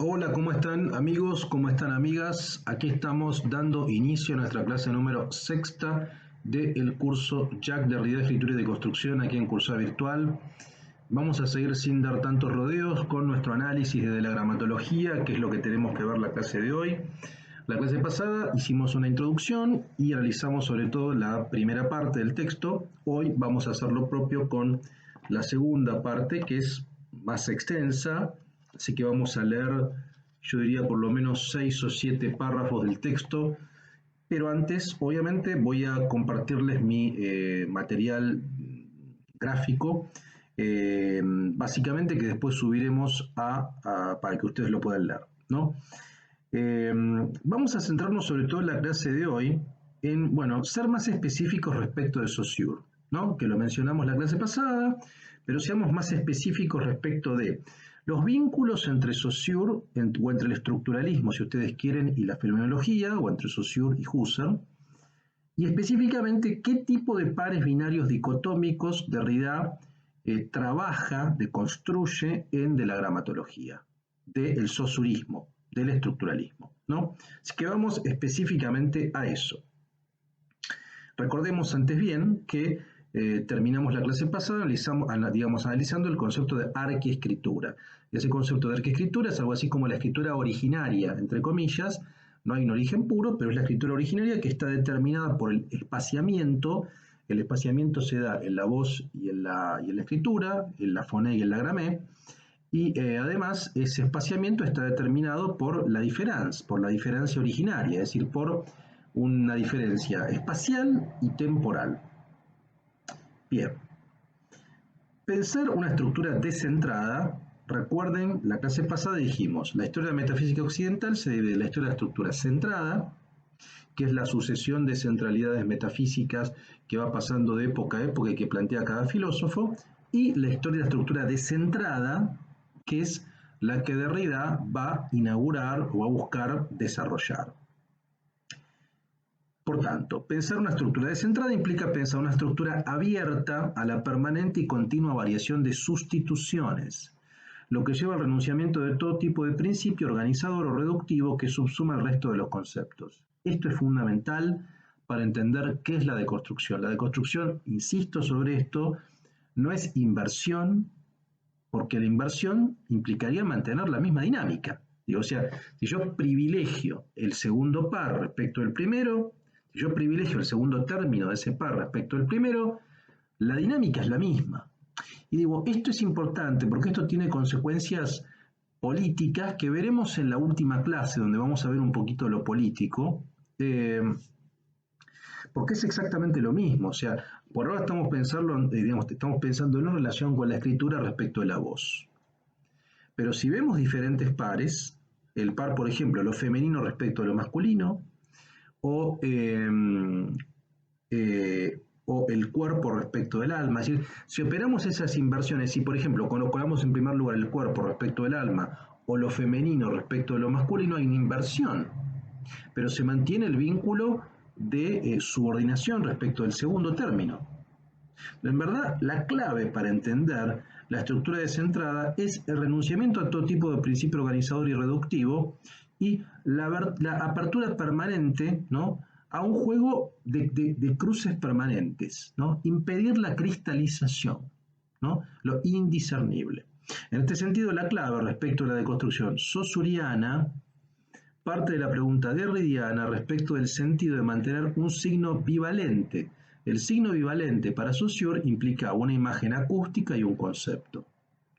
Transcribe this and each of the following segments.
Hola, ¿cómo están amigos? ¿Cómo están amigas? Aquí estamos dando inicio a nuestra clase número sexta del curso Jack Derrida, Escritura y Deconstrucción aquí en Cursada Virtual. Vamos a seguir sin dar tantos rodeos con nuestro análisis de la gramatología, que es lo que tenemos que ver la clase de hoy. La clase pasada hicimos una introducción y analizamos sobre todo la primera parte del texto. Hoy vamos a hacer lo propio con la segunda parte, que es más extensa, así que vamos a leer, yo diría, por lo menos 6 o 7 párrafos del texto, pero antes, obviamente, voy a compartirles mi material gráfico, básicamente que después subiremos para que ustedes lo puedan leer, ¿no? Vamos a centrarnos sobre todo en la clase de hoy en, bueno, ser más específicos respecto de Saussure, ¿no? Que lo mencionamos la clase pasada, pero seamos más específicos respecto de los vínculos entre Saussure o entre el estructuralismo, si ustedes quieren, y la fenomenología, o entre Saussure y Husserl, y específicamente qué tipo de pares binarios dicotómicos Derrida trabaja, deconstruye de la gramatología, del saussurismo, del estructuralismo, ¿no? Así que vamos específicamente a eso. Recordemos antes bien que terminamos la clase pasada analizando el concepto de arquiescritura. Ese concepto de arquiescritura es algo así como la escritura originaria, entre comillas. No hay un origen puro, pero es la escritura originaria que está determinada por el espaciamiento. El espaciamiento se da en la voz y en la escritura, en la foné y en la gramé. Y además ese espaciamiento está determinado por la diferencia originaria, es decir, por una diferencia espacial y temporal. Bien, pensar una estructura descentrada, recuerden, la clase pasada dijimos, la historia de la metafísica occidental se divide en la historia de la estructura centrada, que es la sucesión de centralidades metafísicas que va pasando de época a época y que plantea cada filósofo, y la historia de la estructura descentrada, que es la que Derrida va a inaugurar o a buscar desarrollar. Por tanto, pensar una estructura descentrada implica pensar una estructura abierta a la permanente y continua variación de sustituciones, lo que lleva al renunciamiento de todo tipo de principio organizador o reductivo que subsuma el resto de los conceptos. Esto es fundamental para entender qué es la deconstrucción. La deconstrucción, insisto sobre esto, no es inversión, porque la inversión implicaría mantener la misma dinámica. O sea, si yo privilegio el segundo par respecto del primero, si yo privilegio el segundo término de ese par respecto del primero, la dinámica es la misma. Y digo, esto es importante porque esto tiene consecuencias políticas que veremos en la última clase, donde vamos a ver un poquito lo político, porque es exactamente lo mismo. O sea, por ahora estamos pensando en relación con la escritura respecto de la voz. Pero si vemos diferentes pares, el par, por ejemplo, lo femenino respecto a lo masculino, o el cuerpo respecto del alma. Es decir, si operamos esas inversiones, si por ejemplo colocamos en primer lugar el cuerpo respecto del alma o lo femenino respecto de lo masculino, hay una inversión, pero se mantiene el vínculo de subordinación respecto del segundo término. En verdad, la clave para entender la estructura descentrada es el renunciamiento a todo tipo de principio organizador y reductivo y la apertura permanente, ¿no?, a un juego de cruces permanentes, ¿no? Impedir la cristalización, ¿no?, lo indiscernible. En este sentido, la clave respecto a la deconstrucción saussuriana parte de la pregunta derridiana respecto del sentido de mantener un signo bivalente. El signo bivalente para Saussure implica una imagen acústica y un concepto,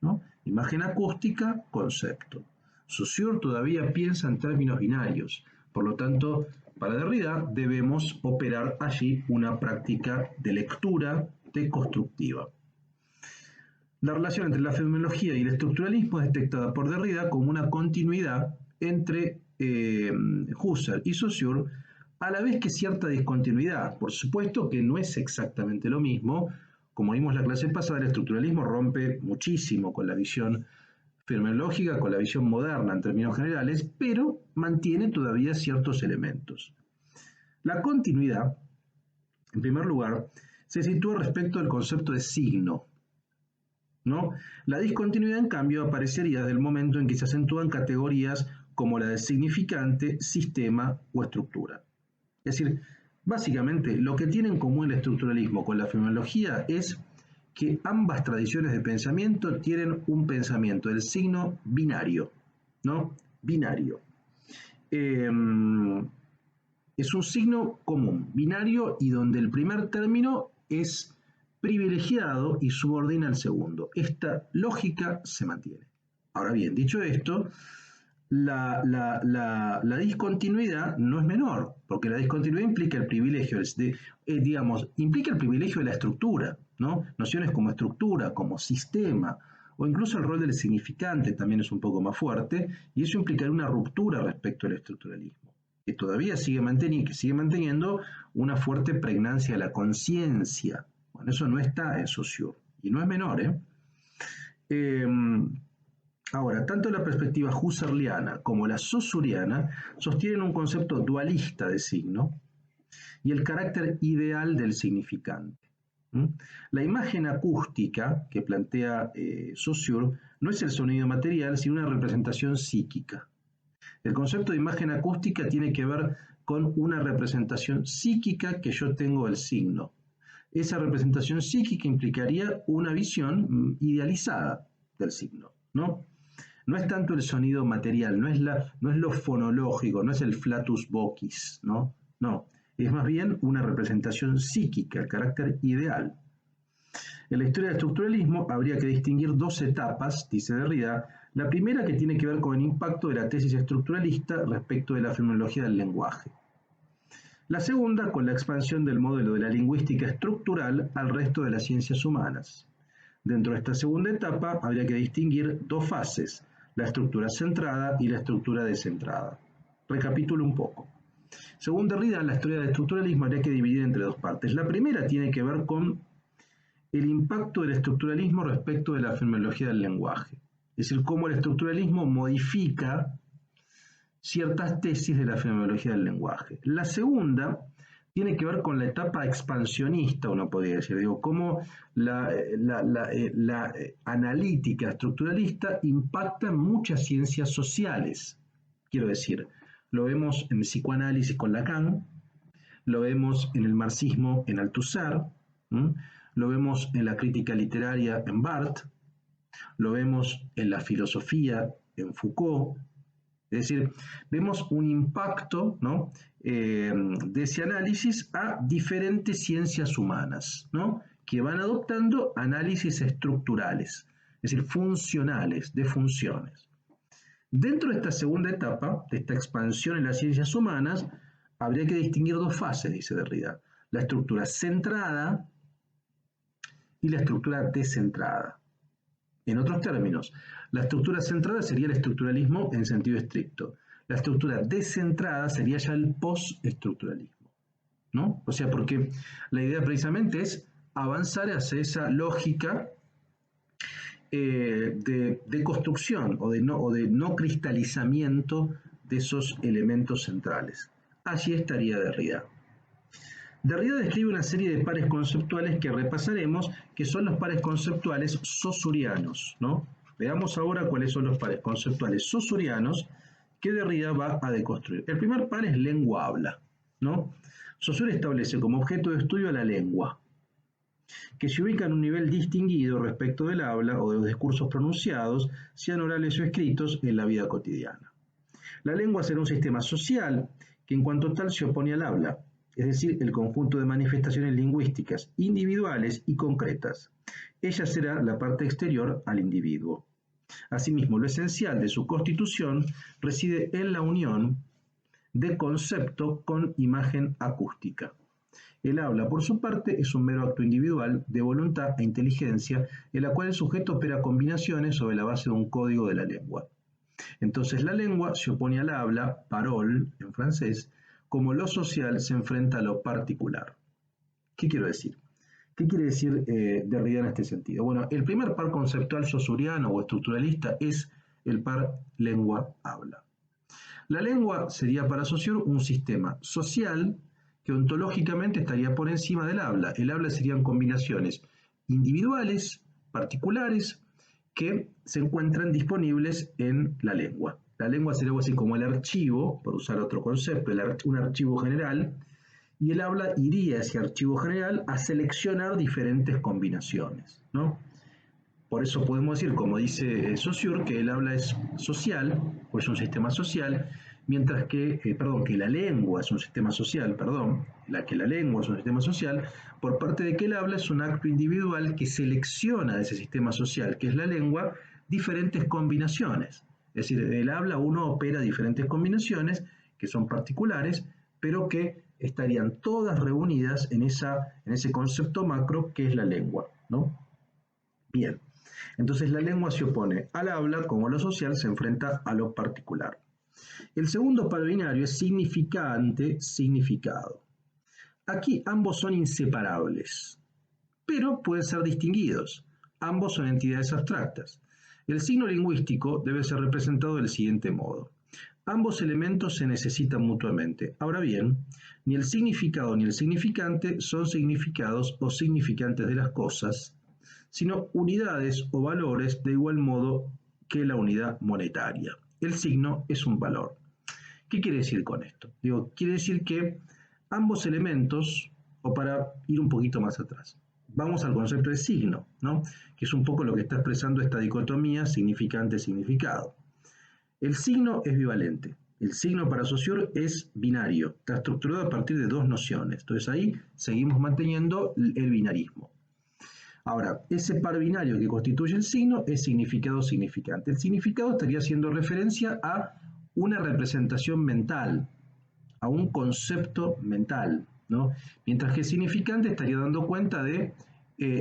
¿no? Imagen acústica, concepto. Saussure todavía piensa en términos binarios, por lo tanto, para Derrida debemos operar allí una práctica de lectura deconstructiva. La relación entre la fenomenología y el estructuralismo es detectada por Derrida como una continuidad entre Husserl y Saussure, a la vez que cierta discontinuidad. Por supuesto que no es exactamente lo mismo. Como vimos la clase pasada, el estructuralismo rompe muchísimo con la visión fenomenológica, con la visión moderna en términos generales, pero mantiene todavía ciertos elementos. La continuidad, en primer lugar, se sitúa respecto al concepto de signo. ¿no? La discontinuidad, en cambio, aparecería desde el momento en que se acentúan categorías como la de significante, sistema o estructura. Es decir, básicamente lo que tiene en común el estructuralismo con la fenomenología es que ambas tradiciones de pensamiento tienen un pensamiento del signo binario, ¿no? Binario. Eh, es un signo común, binario, y donde el primer término es privilegiado y subordina al segundo. Esta lógica se mantiene. Ahora bien, dicho esto, la discontinuidad no es menor, porque la discontinuidad implica el privilegio, digamos, implica el privilegio de la estructura, ¿no? Nociones como estructura, como sistema, o incluso el rol del significante también es un poco más fuerte, y eso implicaría una ruptura respecto al estructuralismo, que todavía sigue manteniendo una fuerte pregnancia de la conciencia. Bueno, eso no está en Saussure, y no es menor, ¿eh? Eh, Ahora, tanto la perspectiva husserliana como la saussuriana sostienen un concepto dualista de signo y el carácter ideal del significante. La imagen acústica que plantea Saussure no es el sonido material, sino una representación psíquica. El concepto de imagen acústica tiene que ver con una representación psíquica que yo tengo del signo. Esa representación psíquica implicaría una visión idealizada del signo, ¿no? No es tanto el sonido material, no es lo fonológico, no es el flatus vocis, ¿no? No, es más bien una representación psíquica, el carácter ideal. En la historia del estructuralismo habría que distinguir dos etapas, dice Derrida. La primera, que tiene que ver con el impacto de la tesis estructuralista respecto de la fenomenología del lenguaje. La segunda, con la expansión del modelo de la lingüística estructural al resto de las ciencias humanas. Dentro de esta segunda etapa habría que distinguir dos fases: la estructura centrada y la estructura descentrada. Recapitulo un poco. Según Derrida, la historia del estructuralismo habría que dividir entre dos partes. La primera tiene que ver con el impacto del estructuralismo respecto de la fenomenología del lenguaje. Es decir, cómo el estructuralismo modifica ciertas tesis de la fenomenología del lenguaje. La segunda tiene que ver con la etapa expansionista, uno podría decir, cómo la analítica estructuralista impacta en muchas ciencias sociales. Quiero decir, lo vemos en el psicoanálisis con Lacan, lo vemos en el marxismo en Althusser, lo vemos en la crítica literaria en Barthes, lo vemos en la filosofía en Foucault. Es decir, vemos un impacto, ¿no?, de ese análisis a diferentes ciencias humanas, ¿no?, que van adoptando análisis estructurales, es decir, funcionales, de funciones. Dentro de esta segunda etapa, de esta expansión en las ciencias humanas, habría que distinguir dos fases, dice Derrida: la estructura centrada y la estructura descentrada. En otros términos, la estructura centrada sería el estructuralismo en sentido estricto. La estructura descentrada sería ya el postestructuralismo, ¿no? O sea, porque la idea precisamente es avanzar hacia esa lógica de construcción o de no cristalizamiento de esos elementos centrales. Allí estaría Derrida. Derrida describe una serie de pares conceptuales que repasaremos, que son los pares conceptuales saussurianos, ¿no? Veamos ahora cuáles son los pares conceptuales saussurianos que Derrida va a deconstruir. El primer par es lengua-habla, ¿no? Saussure establece como objeto de estudio a la lengua, que se ubica en un nivel distinguido respecto del habla o de los discursos pronunciados, sean orales o escritos, en la vida cotidiana. La lengua será un sistema social que en cuanto tal se opone al habla, es decir, el conjunto de manifestaciones lingüísticas individuales y concretas. Ella será la parte exterior al individuo. Asimismo, lo esencial de su constitución reside en la unión de concepto con imagen acústica. El habla, por su parte, es un mero acto individual de voluntad e inteligencia en la cual el sujeto opera combinaciones sobre la base de un código de la lengua. Entonces la lengua se opone al habla, parole en francés, como lo social se enfrenta a lo particular. ¿Qué quiero decir? ¿Qué quiere decir Derrida en este sentido? Bueno, el primer par conceptual saussuriano o estructuralista es el par lengua-habla. La lengua sería para Saussure un sistema social que ontológicamente estaría por encima del habla. El habla serían combinaciones individuales, particulares que se encuentran disponibles en la lengua. La lengua sería algo así como el archivo, por usar otro concepto, un archivo general, y el habla iría a ese archivo general a seleccionar diferentes combinaciones, ¿no? Por eso podemos decir, como dice Saussure, que el habla es social, o es un sistema social, mientras que, que la lengua es un sistema social, la lengua es un sistema social, por parte de que el habla es un acto individual que selecciona de ese sistema social, que es la lengua, diferentes combinaciones. Es decir, en el habla uno opera diferentes combinaciones que son particulares, pero que estarían todas reunidas en ese concepto macro que es la lengua, ¿no? Bien. Entonces la lengua se opone al habla, como lo social se enfrenta a lo particular. El segundo par binario es significante-significado. Aquí ambos son inseparables, pero pueden ser distinguidos. Ambos son entidades abstractas. El signo lingüístico debe ser representado del siguiente modo. Ambos elementos se necesitan mutuamente. Ahora bien, ni el significado ni el significante son significados o significantes de las cosas, sino unidades o valores de igual modo que la unidad monetaria. El signo es un valor. ¿Qué quiere decir con esto? Quiere decir que ambos elementos, o para ir un poquito más atrás, vamos al concepto de signo, ¿no? Que es un poco lo que está expresando esta dicotomía significante-significado. El signo es bivalente. El signo para Saussure es binario. Está estructurado a partir de dos nociones. Entonces ahí seguimos manteniendo el binarismo. Ahora, ese par binario que constituye el signo es significado-significante. El significado estaría haciendo referencia a una representación mental, a un concepto mental, ¿no? Mientras que el significante estaría dando cuenta de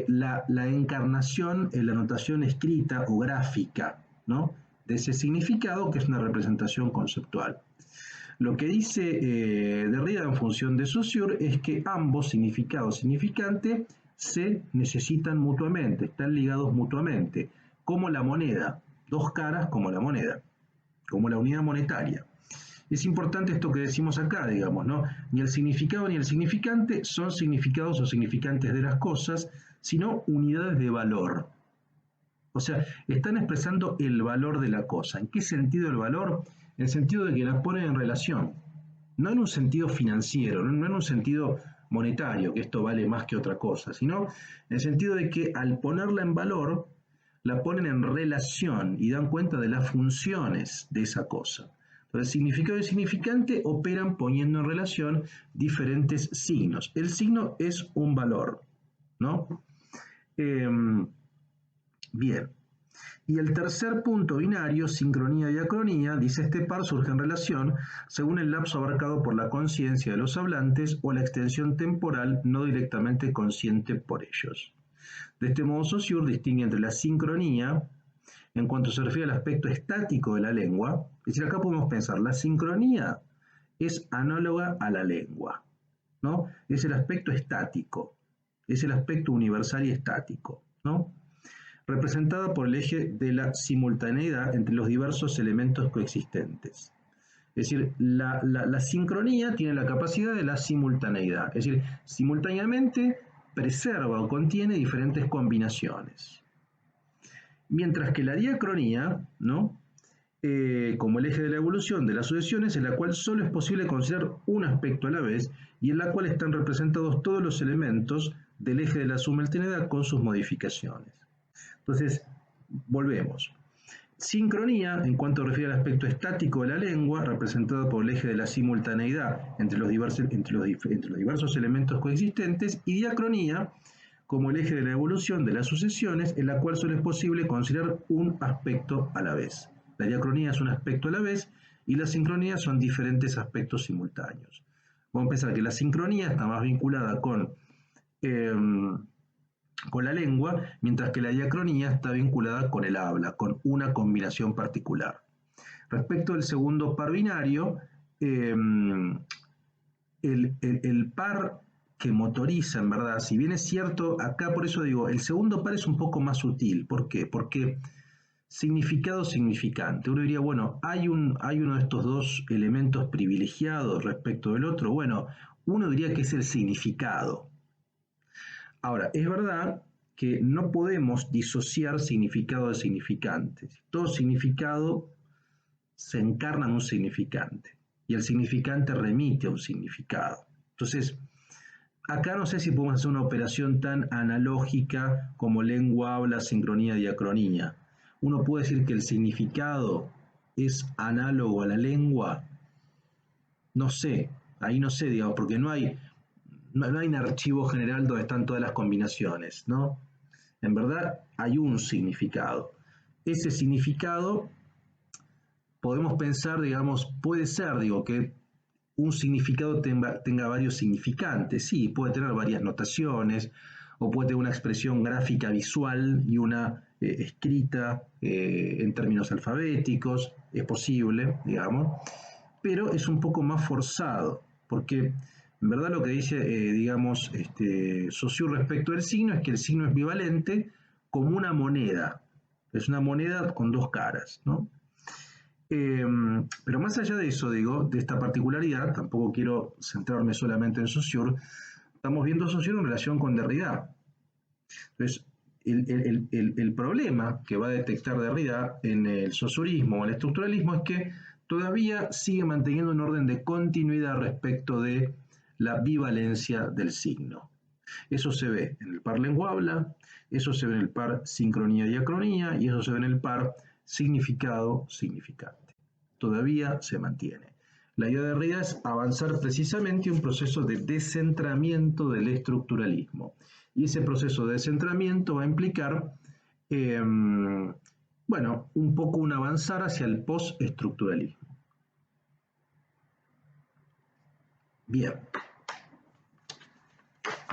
la encarnación en la notación escrita o gráfica, ¿no? De ese significado que es una representación conceptual. Lo que dice Derrida en función de Saussure es que ambos, significado y significante, se necesitan mutuamente, están ligados mutuamente, como la moneda, dos caras como la moneda, como la unidad monetaria. Es importante esto que decimos acá, digamos, ¿no? Ni el significado ni el significante son significados o significantes de las cosas, sino unidades de valor. O sea, están expresando el valor de la cosa. ¿En qué sentido el valor? En el sentido de que las ponen en relación. No en un sentido financiero, no en un sentido monetario, que esto vale más que otra cosa, sino en el sentido de que al ponerla en valor, la ponen en relación y dan cuenta de las funciones de esa cosa. Entonces, significado y significante operan poniendo en relación diferentes signos. El signo es un valor, ¿no? Bien. Y el tercer punto binario, sincronía y diacronía, dice este par surge en relación según el lapso abarcado por la conciencia de los hablantes o la extensión temporal no directamente consciente por ellos. De este modo, Saussure distingue entre la sincronía, en cuanto se refiere al aspecto estático de la lengua, es decir, acá podemos pensar, la sincronía es análoga a la lengua, ¿no? Es el aspecto estático, es el aspecto universal y estático, ¿no? Representada por el eje de la simultaneidad entre los diversos elementos coexistentes. Es decir, la sincronía tiene la capacidad de la simultaneidad, es decir, simultáneamente preserva o contiene diferentes combinaciones. Mientras que la diacronía, ¿no? Como el eje de la evolución de las sucesiones, en la cual solo es posible considerar un aspecto a la vez y en la cual están representados todos los elementos del eje de la simultaneidad con sus modificaciones. Entonces, volvemos. Sincronía, en cuanto refiere al aspecto estático de la lengua, representado por el eje de la simultaneidad entre los diversos elementos coexistentes, y diacronía, como el eje de la evolución de las sucesiones, en la cual solo es posible considerar un aspecto a la vez. La diacronía es un aspecto a la vez y la sincronía son diferentes aspectos simultáneos. Vamos a pensar que la sincronía está más vinculada con la lengua, mientras que la diacronía está vinculada con el habla, con una combinación particular. Respecto al segundo par binario, el par que motoriza, en verdad, si bien es cierto, acá por eso digo, el segundo par es un poco más sutil. ¿Por qué? Porque significado significante. Uno diría, bueno, hay uno de estos dos elementos privilegiados respecto del otro. Bueno, uno diría que es el significado. Ahora, es verdad que no podemos disociar significado de significante. Todo significado se encarna en un significante y el significante remite a un significado. Entonces, acá no sé si podemos hacer una operación tan analógica como lengua, habla, sincronía, diacronía. Uno puede decir que el significado es análogo a la lengua. No sé, ahí no sé, digamos, porque no hay un archivo general donde están todas las combinaciones, ¿no? En verdad hay un significado. Ese significado podemos pensar, digamos, puede ser, digo, que un significado tenga varios significantes. Sí, puede tener varias notaciones, o puede tener una expresión gráfica visual y una escrita en términos alfabéticos, es posible, digamos, pero es un poco más forzado, porque en verdad lo que dice, digamos, Saussure respecto del signo es que el signo es bivalente como una moneda, es una moneda con dos caras, ¿no? Pero más allá de eso, digo, de esta particularidad, tampoco quiero centrarme solamente en Saussure, estamos viendo a Saussure en relación con Derrida. Entonces, el problema que va a detectar Derrida en el saussurismo o el estructuralismo es que todavía sigue manteniendo un orden de continuidad respecto de la bivalencia del signo. Eso se ve en el par lengua-habla, eso se ve en el par sincronía-diacronía y eso se ve en el par significado-significante. Todavía se mantiene. La idea de Derrida es avanzar precisamente un proceso de descentramiento del estructuralismo. Y ese proceso de descentramiento va a implicar, bueno, un poco un avanzar hacia el postestructuralismo. Bien.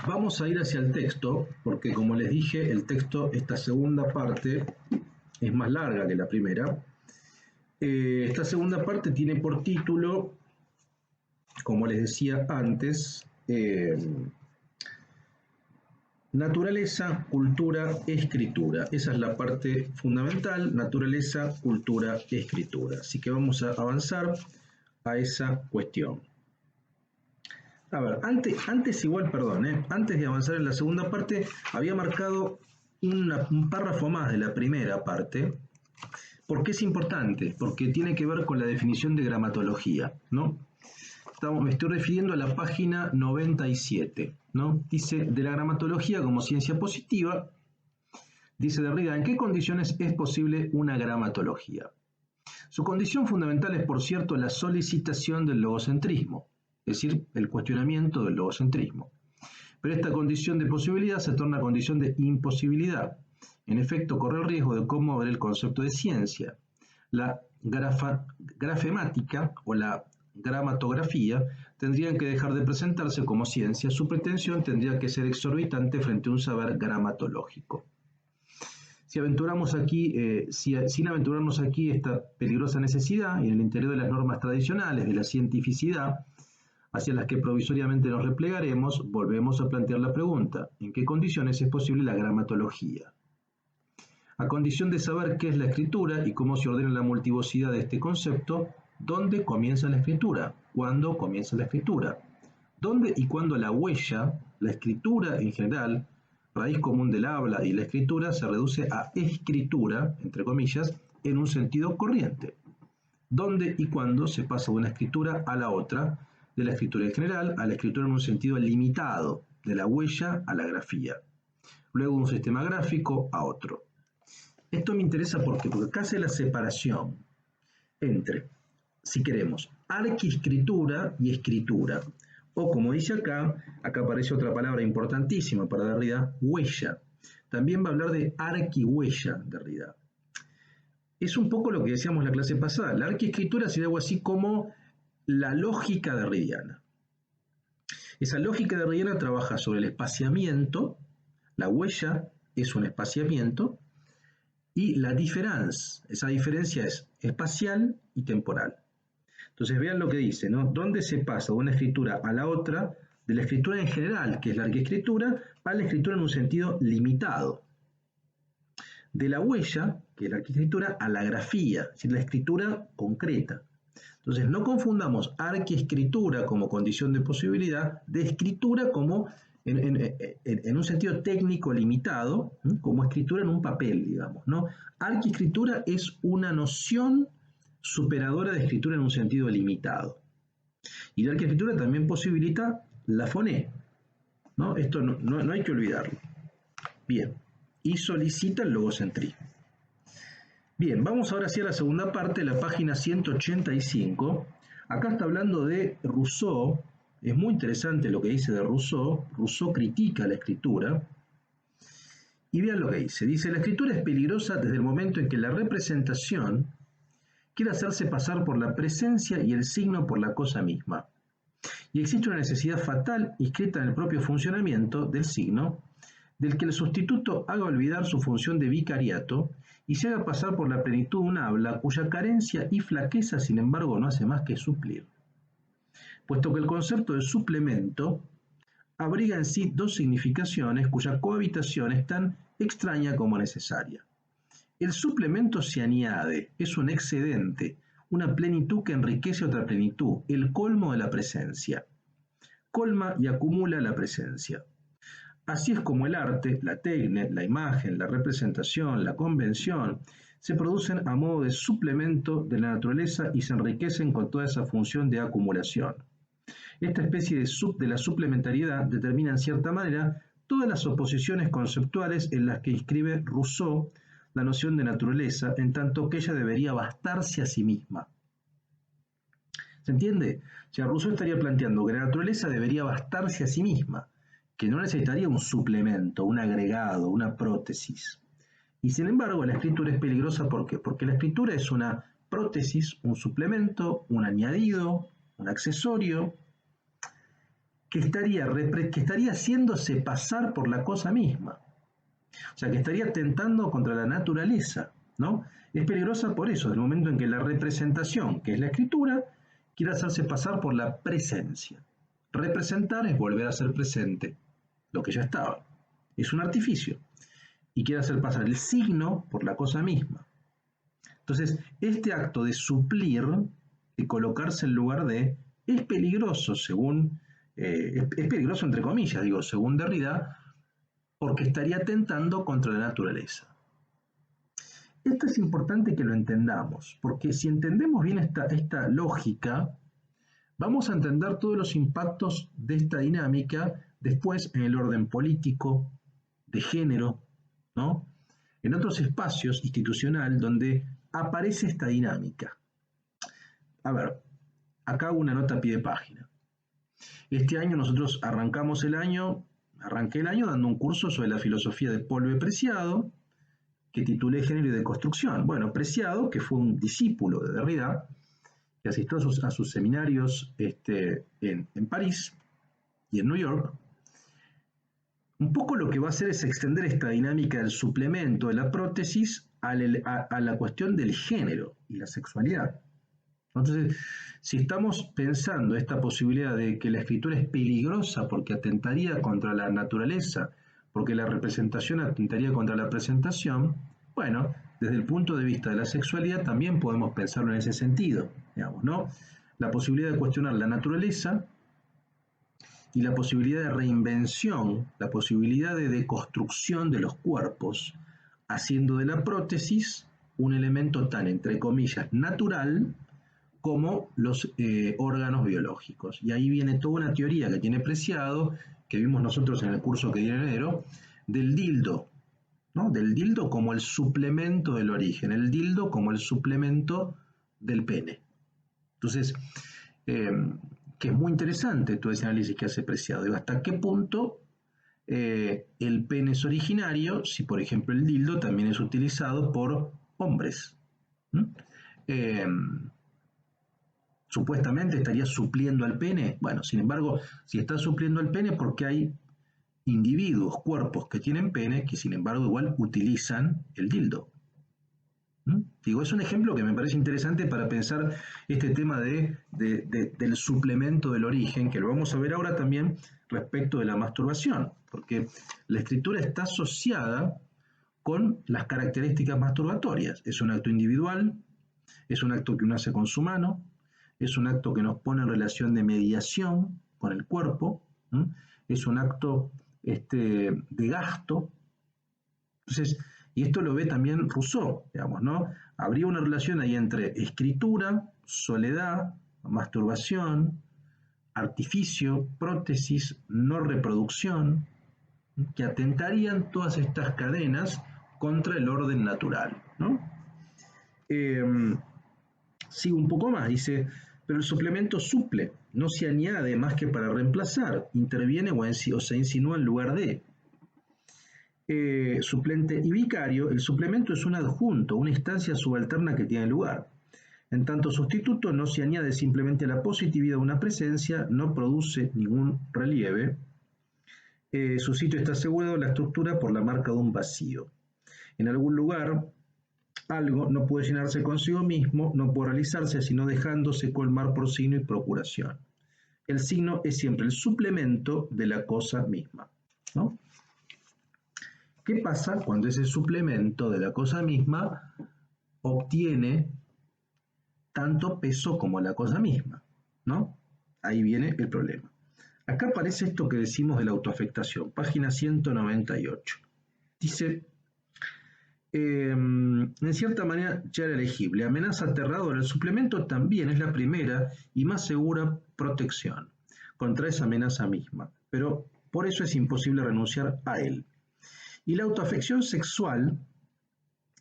Vamos a ir hacia el texto, porque como les dije, el texto, esta segunda parte, es más larga que la primera. Esta segunda parte tiene por título, como les decía antes, naturaleza, cultura, escritura. Esa es la parte fundamental, naturaleza, cultura, escritura. Así que vamos a avanzar a esa cuestión. A ver, antes igual, perdón, antes de avanzar en la segunda parte, había marcado un párrafo más de la primera parte. ¿Por qué es importante? Porque tiene que ver con la definición de gramatología, ¿no? Me estoy refiriendo a la página 97, ¿no? Dice, de la gramatología como ciencia positiva, dice Derrida, ¿en qué condiciones es posible una gramatología? Su condición fundamental es, por cierto, la solicitación del logocentrismo, es decir, el cuestionamiento del logocentrismo. Pero esta condición de posibilidad se torna condición de imposibilidad. En efecto, corre el riesgo de conmover el concepto de ciencia. La grafemática o la gramatografía tendrían que dejar de presentarse como ciencia, su pretensión tendría que ser exorbitante frente a un saber gramatológico. Sin aventurarnos aquí esta peligrosa necesidad y en el interior de las normas tradicionales de la cientificidad, hacia las que provisoriamente nos replegaremos, volvemos a plantear la pregunta, ¿en qué condiciones es posible la gramatología? A condición de saber qué es la escritura y cómo se ordena la multivocidad de este concepto, ¿dónde comienza la escritura? ¿Cuándo comienza la escritura? ¿Dónde y cuándo la huella, la escritura en general, raíz común del habla y la escritura, se reduce a escritura, entre comillas, en un sentido corriente? ¿Dónde y cuándo se pasa de una escritura a la otra, de la escritura en general a la escritura en un sentido limitado, de la huella a la grafía? Luego un sistema gráfico a otro. Esto me interesa porque acá hace la separación entre, si queremos, arquiescritura y escritura. O como dice acá aparece otra palabra importantísima para Derrida, huella. También va a hablar de arquihuella, Derrida. Es un poco lo que decíamos en la clase pasada. La arquiescritura sería algo así como la lógica derridiana. Esa lógica derridiana trabaja sobre el espaciamiento, la huella es un espaciamiento, y la diferencia, esa diferencia es espacial y temporal. Entonces vean lo que dice, ¿no? ¿Dónde se pasa de una escritura a la otra, de la escritura en general, que es la arquiescritura, a la escritura en un sentido limitado? De la huella, que es la arquiescritura, a la grafía, es decir, la escritura concreta. Entonces no confundamos arquiescritura como condición de posibilidad de escritura como en un sentido técnico limitado, como escritura en un papel, digamos, ¿no? Arquiescritura es una noción superadora de escritura en un sentido limitado. Y la arquiescritura también posibilita la foné, ¿no? Esto no hay que olvidarlo. Bien, y solicita el logocentrismo. Bien, vamos ahora hacia la segunda parte, la página 185. Acá está hablando de Rousseau. Es muy interesante lo que dice de Rousseau. Rousseau critica la escritura. Y vean lo que dice. Dice, la escritura es peligrosa desde el momento en que la representación quiere hacerse pasar por la presencia y el signo por la cosa misma. Y existe una necesidad fatal inscrita en el propio funcionamiento del signo, del que el sustituto haga olvidar su función de vicariato y se haga pasar por la plenitud de un habla cuya carencia y flaqueza, sin embargo, no hace más que suplir. Puesto que el concepto de suplemento abriga en sí dos significaciones cuya cohabitación es tan extraña como necesaria. El suplemento se añade, es un excedente, una plenitud que enriquece otra plenitud, el colmo de la presencia. Colma y acumula la presencia. Así es como el arte, la técnica, la imagen, la representación, la convención, se producen a modo de suplemento de la naturaleza y se enriquecen con toda esa función de acumulación. Esta especie de la suplementariedad determina en cierta manera todas las oposiciones conceptuales en las que inscribe Rousseau la noción de naturaleza, en tanto que ella debería bastarse a sí misma. ¿Se entiende? O sea, Rousseau estaría planteando que la naturaleza debería bastarse a sí misma, que no necesitaría un suplemento, un agregado, una prótesis. Y sin embargo, la escritura es peligrosa, ¿por qué? Porque la escritura es una prótesis, un suplemento, un añadido, un accesorio, que estaría haciéndose pasar por la cosa misma. O sea, que estaría tentando contra la naturaleza, ¿no? Es peligrosa por eso, del momento en que la representación, que es la escritura, quiere hacerse pasar por la presencia. Representar es volver a ser presente, lo que ya estaba. Es un artificio. Y quiere hacer pasar el signo por la cosa misma. Entonces, este acto de suplir, de colocarse en lugar de, es peligroso, es peligroso entre comillas, digo, según Derrida, porque estaría atentando contra la naturaleza. Esto es importante que lo entendamos, porque si entendemos bien esta lógica, vamos a entender todos los impactos de esta dinámica después en el orden político, de género, ¿no? En otros espacios institucional donde aparece esta dinámica. A ver, acá hago una nota a pie de página. Este año nosotros arranqué el año dando un curso sobre la filosofía de Paul B. Preciado, que titulé Género y Deconstrucción. Bueno, Preciado, que fue un discípulo de Derrida, que asistió a sus seminarios en París y en New York, un poco lo que va a hacer es extender esta dinámica del suplemento, de la prótesis, a la cuestión del género y la sexualidad. Entonces, si estamos pensando esta posibilidad de que la escritura es peligrosa porque atentaría contra la naturaleza, porque la representación atentaría contra la presentación, bueno, desde el punto de vista de la sexualidad también podemos pensarlo en ese sentido, digamos, ¿no? La posibilidad de cuestionar la naturaleza y la posibilidad de reinvención, la posibilidad de deconstrucción de los cuerpos, haciendo de la prótesis un elemento tan, entre comillas, natural como los órganos biológicos. Y ahí viene toda una teoría que tiene Preciado, que vimos nosotros en el curso que di en enero, del dildo, ¿no? Del dildo como el suplemento del origen, el dildo como el suplemento del pene. Entonces, que es muy interesante todo ese análisis que hace Preciado. Digo, ¿hasta qué punto el pene es originario si, por ejemplo, el dildo también es utilizado por hombres? Supuestamente estaría supliendo al pene. Bueno, sin embargo, si está supliendo al pene, porque hay individuos, cuerpos que tienen pene, que sin embargo igual utilizan el dildo. Digo, es un ejemplo que me parece interesante para pensar este tema del suplemento del origen, que lo vamos a ver ahora también respecto de la masturbación, porque la escritura está asociada con las características masturbatorias. Es un acto individual, es un acto que uno hace con su mano, es un acto que nos pone en relación de mediación con el cuerpo, es un acto de gasto. Entonces, y esto lo ve también Rousseau, digamos, ¿no? Habría una relación ahí entre escritura, soledad, masturbación, artificio, prótesis, no reproducción, que atentarían todas estas cadenas contra el orden natural, ¿no? Sigue un poco más, dice, pero el suplemento suple, no se añade más que para reemplazar, interviene o se insinúa en lugar de. Suplente y vicario, el suplemento es un adjunto, una instancia subalterna que tiene lugar. En tanto sustituto no se añade simplemente la positividad de una presencia, no produce ningún relieve. Su sitio está asegurado en la estructura por la marca de un vacío. En algún lugar, algo no puede llenarse consigo mismo, no puede realizarse sino dejándose colmar por signo y procuración. El signo es siempre el suplemento de la cosa misma, ¿no? ¿Qué pasa cuando ese suplemento de la cosa misma obtiene tanto peso como la cosa misma, ¿no? Ahí viene el problema. Acá aparece esto que decimos de la autoafectación, página 198. Dice, en cierta manera ya era elegible, amenaza aterradora, el suplemento también es la primera y más segura protección contra esa amenaza misma, pero por eso es imposible renunciar a él. Y la autoafección sexual,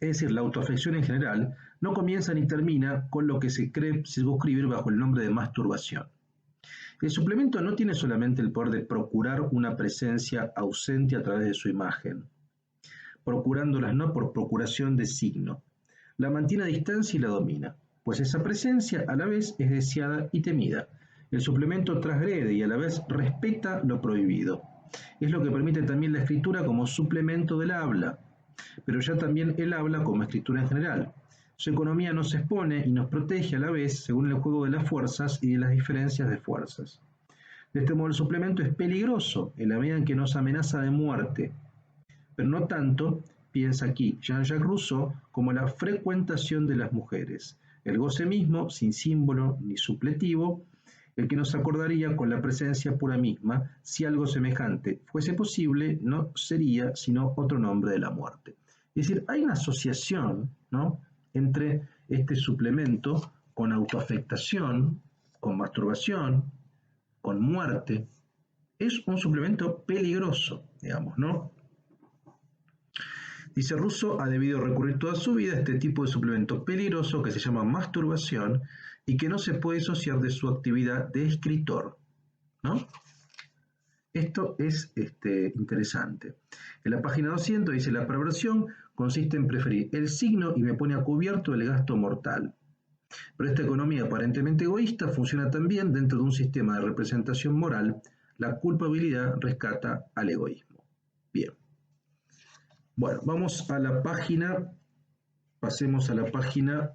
es decir, la autoafección en general, no comienza ni termina con lo que se cree circunscribir bajo el nombre de masturbación. El suplemento no tiene solamente el poder de procurar una presencia ausente a través de su imagen, procurándolas no por procuración de signo. La mantiene a distancia y la domina, pues esa presencia a la vez es deseada y temida. El suplemento transgrede y a la vez respeta lo prohibido. Es lo que permite también la escritura como suplemento del habla, pero ya también el habla como escritura en general. Su economía nos expone y nos protege a la vez según el juego de las fuerzas y de las diferencias de fuerzas. De este modo el suplemento es peligroso en la medida en que nos amenaza de muerte, pero no tanto, piensa aquí Jean-Jacques Rousseau, como la frecuentación de las mujeres, el goce mismo, sin símbolo ni supletivo, el que nos acordaría con la presencia pura misma, si algo semejante fuese posible, no sería sino otro nombre de la muerte. Es decir, hay una asociación, ¿no?, entre este suplemento con autoafectación, con masturbación, con muerte. Es un suplemento peligroso, digamos, ¿no? Dice Rousseau, ha debido recurrir toda su vida a este tipo de suplemento peligroso que se llama masturbación y que no se puede disociar de su actividad de escritor, ¿no? Esto es interesante. En la página 200 dice, la perversión consiste en preferir el signo y me pone a cubierto el gasto mortal. Pero esta economía aparentemente egoísta funciona también dentro de un sistema de representación moral. La culpabilidad rescata al egoísmo. Bien. Bueno, vamos a la página, pasemos a la página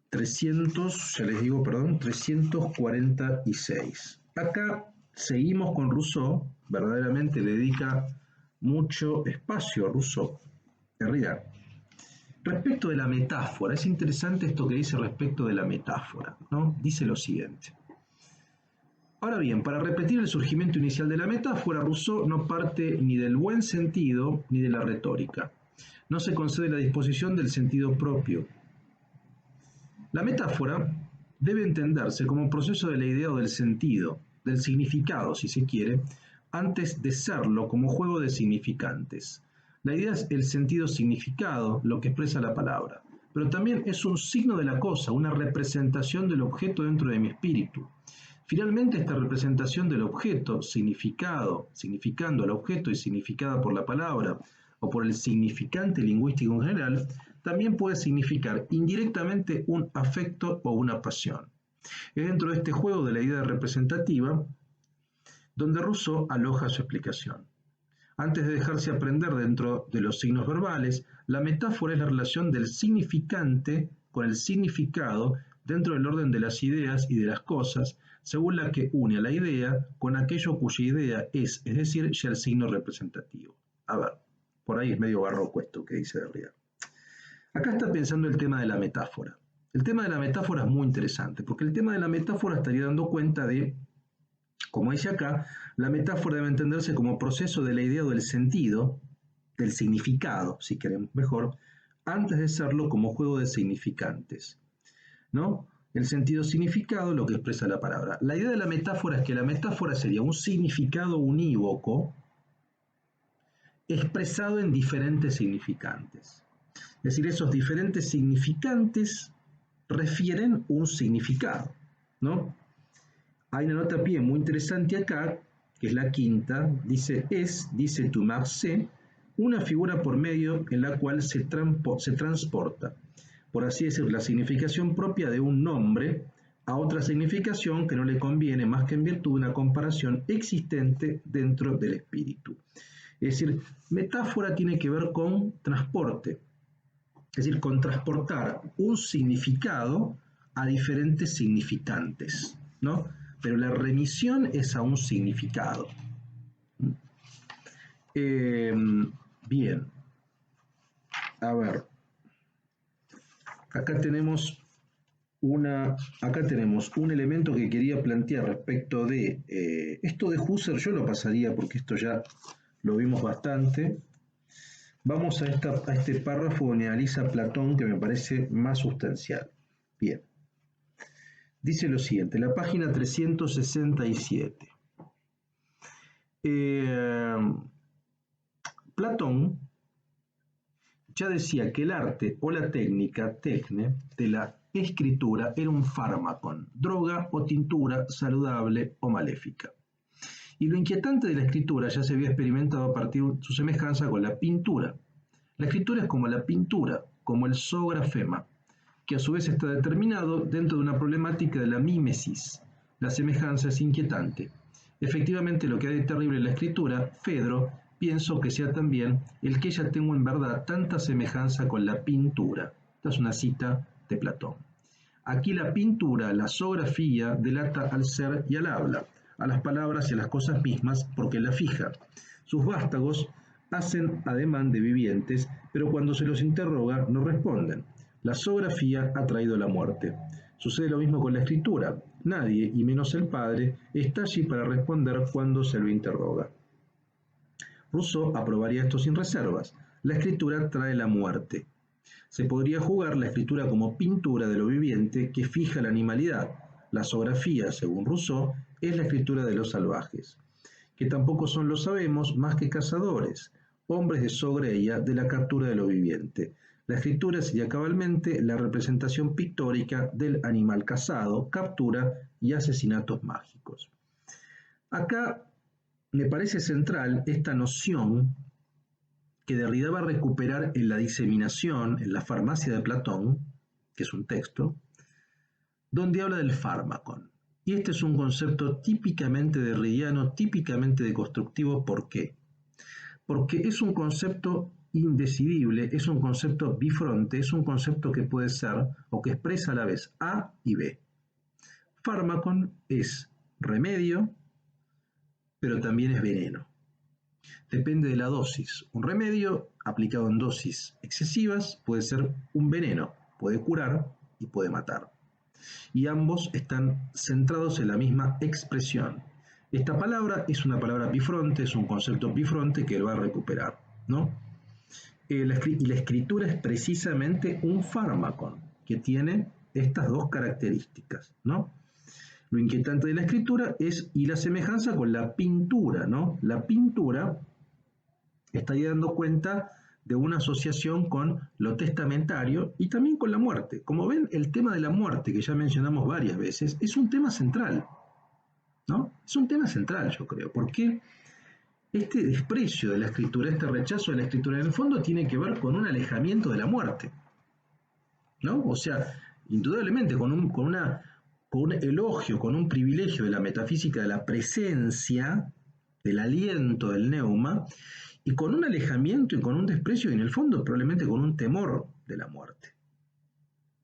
346. Acá seguimos con Rousseau, verdaderamente le dedica mucho espacio a Rousseau, Derrida. Respecto de la metáfora, es interesante esto que dice respecto de la metáfora, ¿no? Dice lo siguiente. Ahora bien, para repetir el surgimiento inicial de la metáfora, Rousseau no parte ni del buen sentido ni de la retórica. No se concede la disposición del sentido propio. La metáfora debe entenderse como un proceso de la idea o del sentido, del significado, si se quiere, antes de serlo como juego de significantes. La idea es el sentido significado, lo que expresa la palabra, pero también es un signo de la cosa, una representación del objeto dentro de mi espíritu. Finalmente, esta representación del objeto, significando al objeto y significada por la palabra o por el significante lingüístico en general, también puede significar indirectamente un afecto o una pasión. Es dentro de este juego de la idea representativa donde Rousseau aloja su explicación. Antes de dejarse aprender dentro de los signos verbales, la metáfora es la relación del significante con el significado dentro del orden de las ideas y de las cosas, según la que une a la idea con aquello cuya idea es decir, ya el signo representativo. A ver, por ahí es medio barroco esto que dice Derrida. Acá está pensando el tema de la metáfora. El tema de la metáfora es muy interesante, porque el tema de la metáfora estaría dando cuenta de Como dice acá, la metáfora debe entenderse como proceso de la idea o del sentido, del significado, si queremos mejor, antes de serlo como juego de significantes, ¿no? El sentido significado, lo que expresa la palabra. La idea de la metáfora es que la metáfora sería un significado unívoco expresado en diferentes significantes. Es decir, esos diferentes significantes refieren un significado, ¿no? Hay una nota a pie muy interesante acá, que es la quinta, dice tu Marcé, una figura por medio en la cual se transporta, por así decirlo, la significación propia de un nombre a otra significación que no le conviene más que en virtud de una comparación existente dentro del espíritu. Es decir, metáfora tiene que ver con transporte, es decir, con transportar un significado a diferentes significantes, ¿no? Pero la remisión es a un significado. Bien, a ver, acá tenemos un elemento que quería plantear respecto de esto de Husserl. Yo lo pasaría porque esto ya lo vimos bastante. Vamos a este párrafo donde analiza Platón, que me parece más sustancial. Bien. Dice lo siguiente, la página 367. Platón ya decía que el arte o la técnica, tecne, de la escritura era un fármaco, droga o tintura saludable o maléfica. Y lo inquietante de la escritura ya se había experimentado a partir de su semejanza con la pintura. La escritura es como la pintura, como el zoografema, que a su vez está determinado dentro de una problemática de la mímesis. La semejanza es inquietante. Efectivamente, lo que hay de terrible en la escritura, Fedro, pienso que sea también el que ella tengo en verdad tanta semejanza con la pintura. Esta es una cita de Platón. Aquí la pintura, la zoografía, delata al ser y al habla, a las palabras y a las cosas mismas, porque la fija. Sus vástagos hacen ademán de vivientes, pero cuando se los interroga no responden. La zoografía ha traído la muerte. Sucede lo mismo con la escritura. Nadie, y menos el padre, está allí para responder cuando se lo interroga. Rousseau aprobaría esto sin reservas. La escritura trae la muerte. Se podría jugar la escritura como pintura de lo viviente que fija la animalidad. La zoografía, según Rousseau, es la escritura de los salvajes, que tampoco son, lo sabemos, más que cazadores, hombres de zoograia de la captura de lo viviente. La escritura sería cabalmente la representación pictórica del animal cazado, captura y asesinatos mágicos. Acá me parece central esta noción que Derrida va a recuperar en la diseminación, en la farmacia de Platón, que es un texto, donde habla del fármaco. Y este es un concepto típicamente derridiano, típicamente deconstructivo. ¿Por qué? Porque es un concepto indecidible, es un concepto bifronte, es un concepto que puede ser o que expresa a la vez A y B. Fármacon es remedio, pero también es veneno. Depende de la dosis. Un remedio aplicado en dosis excesivas puede ser un veneno, puede curar y puede matar. Y ambos están centrados en la misma expresión. Esta palabra es una palabra bifronte, es un concepto bifronte que él va a recuperar, ¿no? Y la escritura es precisamente un fármaco que tiene estas dos características, ¿no? Lo inquietante de la escritura es, y la semejanza con la pintura, ¿no? La pintura estaría dando cuenta de una asociación con lo testamentario y también con la muerte. Como ven, el tema de la muerte, que ya mencionamos varias veces, es un tema central, ¿no? Es un tema central, yo creo, porque este desprecio de la escritura, este rechazo de la escritura, en el fondo tiene que ver con un alejamiento de la muerte, ¿no? O sea, indudablemente con un elogio, con un privilegio de la metafísica de la presencia, del aliento del neuma, y con un alejamiento y con un desprecio y en el fondo probablemente con un temor de la muerte.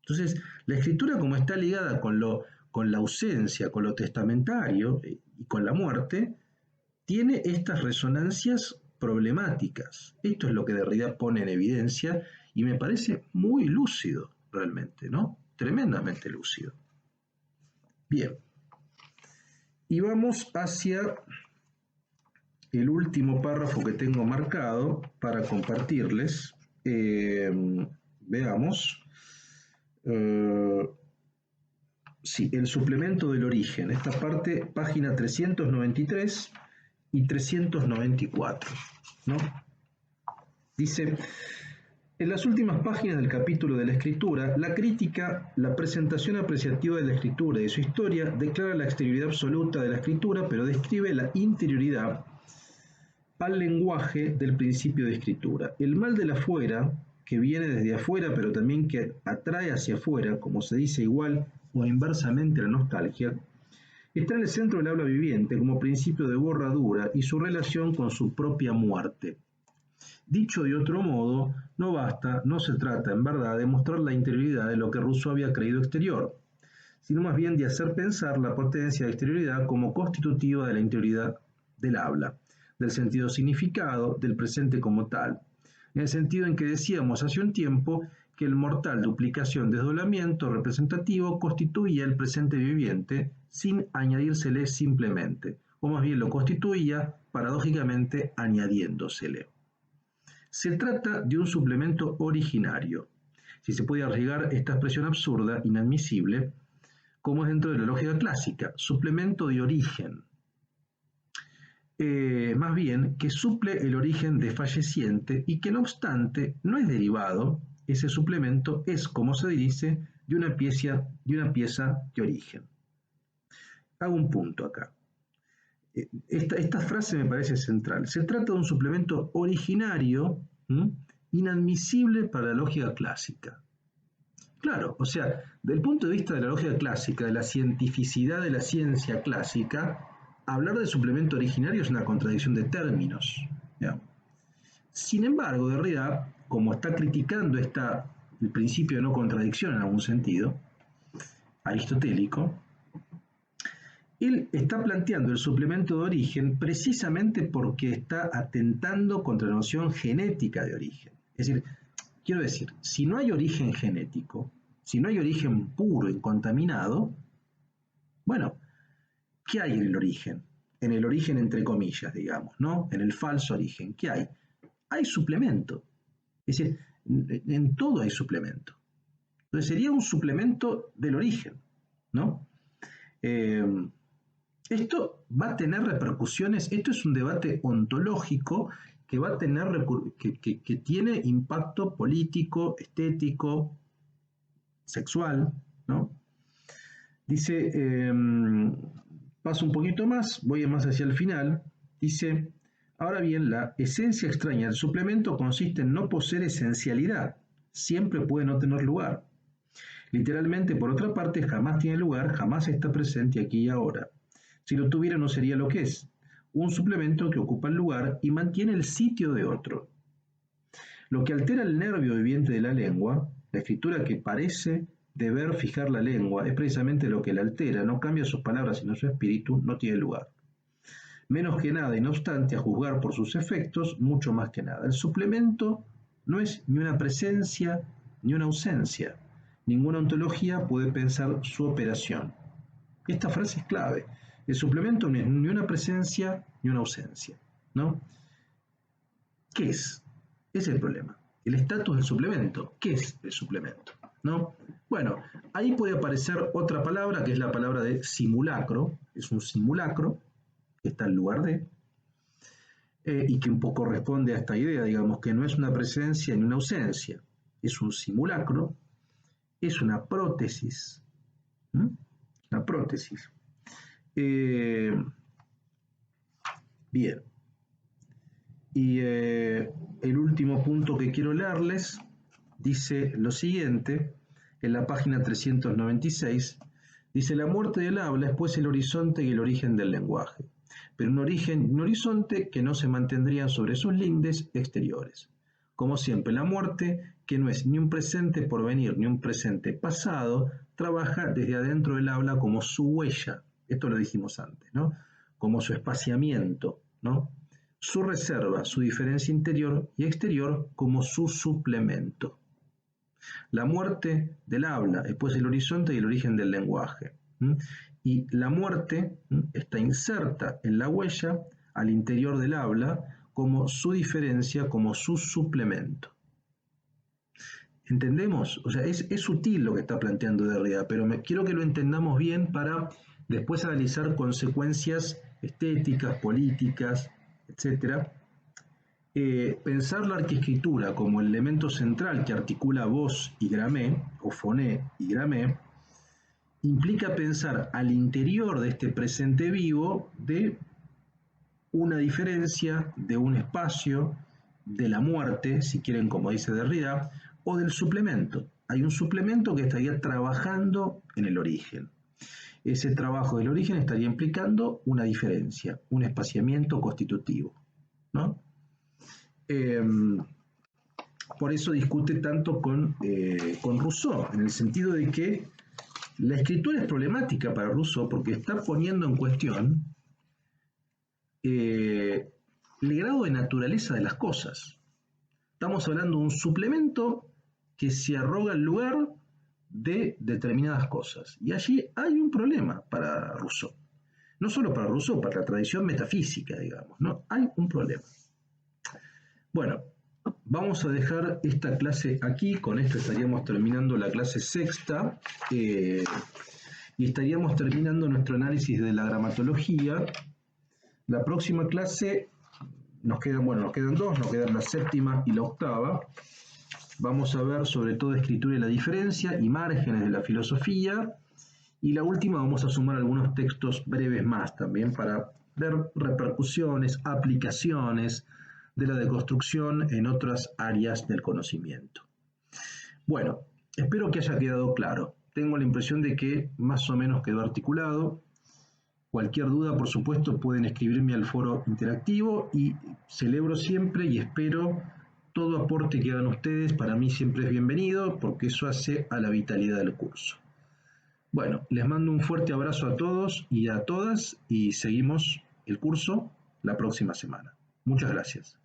Entonces, la escritura, como está ligada con la ausencia, con lo testamentario y con la muerte, tiene estas resonancias problemáticas. Esto es lo que Derrida pone en evidencia y me parece muy lúcido realmente, ¿no? Tremendamente lúcido. Bien. Y vamos hacia el último párrafo que tengo marcado para compartirles. Veamos. Sí, el suplemento del origen. Esta parte, página 393 y 394, ¿no? Dice, en las últimas páginas del capítulo de la escritura, la crítica, la presentación apreciativa de la escritura y de su historia declara la exterioridad absoluta de la escritura, pero describe la interioridad al lenguaje del principio de escritura. El mal del afuera, que viene desde afuera, pero también que atrae hacia afuera, como se dice igual o inversamente la nostalgia, está en el centro del habla viviente como principio de borradura y su relación con su propia muerte. Dicho de otro modo, no basta, no se trata, en verdad, de mostrar la interioridad de lo que Rousseau había creído exterior, sino más bien de hacer pensar la potencia de exterioridad como constitutiva de la interioridad del habla, del sentido significado, del presente como tal, en el sentido en que decíamos hace un tiempo que el mortal duplicación desdoblamiento representativo constituía el presente viviente sin añadírsele simplemente, o más bien lo constituía paradójicamente añadiéndosele. Se trata de un suplemento originario, si se puede arriesgar esta expresión absurda, inadmisible, como es dentro de la lógica clásica, suplemento de origen. Más bien que suple el origen desfalleciente y que no obstante no es derivado, ese suplemento es, como se dice, de una pieza de origen. Hago un punto acá. Esta frase me parece central. Se trata de un suplemento originario, inadmisible para la lógica clásica. Claro, o sea, del punto de vista de la lógica clásica, de la cientificidad de la ciencia clásica, hablar de suplemento originario es una contradicción de términos. ¿Ya? Sin embargo, Derrida, como está criticando el principio de no contradicción en algún sentido, aristotélico, él está planteando el suplemento de origen precisamente porque está atentando contra la noción genética de origen. Es decir, quiero decir, si no hay origen genético, si no hay origen puro y contaminado, bueno, ¿qué hay en el origen? En el origen entre comillas, digamos, ¿no? En el falso origen, ¿qué hay? Hay suplemento. Es decir, en todo hay suplemento. Entonces sería un suplemento del origen, ¿no? Esto va a tener repercusiones, esto es un debate ontológico que va a tener, que tiene impacto político, estético, sexual, ¿no? Dice, paso un poquito más, voy más hacia el final, dice, ahora bien, la esencia extraña del suplemento consiste en no poseer esencialidad, siempre puede no tener lugar. Literalmente, por otra parte, jamás tiene lugar, jamás está presente aquí y ahora. Si lo tuviera no sería lo que es, un suplemento que ocupa el lugar y mantiene el sitio de otro. Lo que altera el nervio viviente de la lengua, la escritura que parece deber fijar la lengua, es precisamente lo que la altera, no cambia sus palabras sino su espíritu, no tiene lugar. Menos que nada y no obstante, a juzgar por sus efectos, mucho más que nada. El suplemento no es ni una presencia ni una ausencia. Ninguna ontología puede pensar su operación. Esta frase es clave. El suplemento no es ni una presencia ni una ausencia, ¿no? ¿Qué es? Ese es el problema. El estatus del suplemento. ¿Qué es el suplemento? ¿No? Bueno, ahí puede aparecer otra palabra que es la palabra de simulacro. Es un simulacro que está en lugar de, y que un poco responde a esta idea, digamos, que no es una presencia ni una ausencia. Es un simulacro, es una prótesis. Una prótesis. Bien. Y el último punto que quiero leerles dice lo siguiente, en la página 396, dice, la muerte del habla es pues el horizonte y el origen del lenguaje, pero un horizonte que no se mantendría sobre sus lindes exteriores. Como siempre, la muerte, que no es ni un presente por venir ni un presente pasado, trabaja desde adentro del habla como su huella, esto lo dijimos antes, ¿no? Como su espaciamiento, ¿no? Su reserva, su diferencia interior y exterior como su suplemento. La muerte del habla es pues el horizonte y el origen del lenguaje. Y la muerte está inserta en la huella al interior del habla como su diferencia, como su suplemento. ¿Entendemos? O sea, es sutil lo que está planteando Derrida, pero quiero que lo entendamos bien para después analizar consecuencias estéticas, políticas, etc. Pensar la arquiescritura como el elemento central que articula voz y gramé, o foné y gramé, implica pensar al interior de este presente vivo de una diferencia, de un espacio, de la muerte, si quieren, como dice Derrida, o del suplemento. Hay un suplemento que estaría trabajando en el origen. Ese trabajo del origen estaría implicando una diferencia, un espaciamiento constitutivo, ¿no? Por eso discute tanto con Rousseau, en el sentido de que la escritura es problemática para Rousseau porque está poniendo en cuestión el grado de naturaleza de las cosas. Estamos hablando de un suplemento que se arroga el lugar de determinadas cosas. Y allí hay un problema para Rousseau. No solo para Rousseau, para la tradición metafísica, digamos, ¿no? Hay un problema. Bueno, vamos a dejar esta clase aquí. Con esto estaríamos terminando la clase sexta y estaríamos terminando nuestro análisis de la gramatología. La próxima clase nos quedan dos, nos quedan la séptima y la octava. Vamos a ver sobre todo escritura y la diferencia y márgenes de la filosofía. Y la última vamos a sumar algunos textos breves más también para ver repercusiones, aplicaciones de la deconstrucción en otras áreas del conocimiento. Bueno, espero que haya quedado claro. Tengo la impresión de que más o menos quedó articulado. Cualquier duda, por supuesto, pueden escribirme al foro interactivo y celebro siempre y espero todo aporte que hagan ustedes. Para mí siempre es bienvenido porque eso hace a la vitalidad del curso. Bueno, les mando un fuerte abrazo a todos y a todas y seguimos el curso la próxima semana. Muchas gracias.